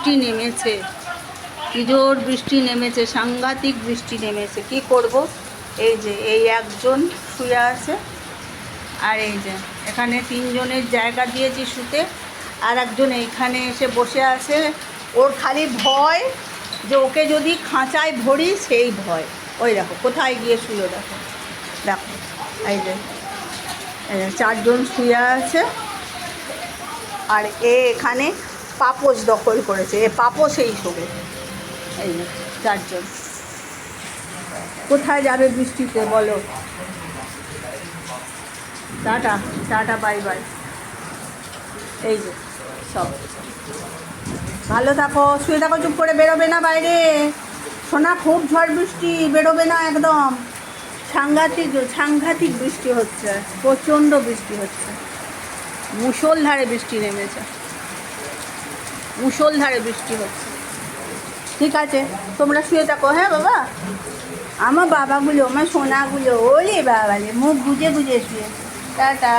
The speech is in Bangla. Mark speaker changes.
Speaker 1: বৃষ্টি নেমেছে, কি জোর বৃষ্টি নেমেছে, সাংঘাতিক বৃষ্টি নেমেছে। কি করব? এই যে এই একজন শুয়ে আছে, আর এই যে এখানে তিনজনের জায়গা দিয়েছি শুতে, আর একজন এইখানে এসে বসে আছে। ওর খালি ভয় যে ওকে যদি খাঁচায় ভরি, সেই ভয়। ওই দেখো কোথায় গিয়ে শুয়ে, দেখো দেখো, এই যে চারজন শুয়ে আছে, আর এখানে পাপোশ দখল করেছে, এ পাপোশেই শোবে। এই যে চারজন কোথায় যাবে বৃষ্টিতে বলো? Tata tata, bye bye. এই যে সব, ভালো থাকো, শুয়ে থাকো, চুপ করে বেরোবে না বাইরে। সোনা খুব ঝড় বৃষ্টি, বেরোবে না একদম। সাংঘাতিক সাংঘাতিক বৃষ্টি হচ্ছে, প্রচণ্ড বৃষ্টি হচ্ছে, মুষলধারে বৃষ্টি নেমেছে, মুষলধারে বৃষ্টি হচ্ছে। ঠিক আছে, তোমরা শুয়ে থাকো। হ্যাঁ বাবা, আমার বাবাগুলো, আমার সোনাগুলো, ওলে বাবালে মুখ গুজে গুজে শুয়ে। টাটা।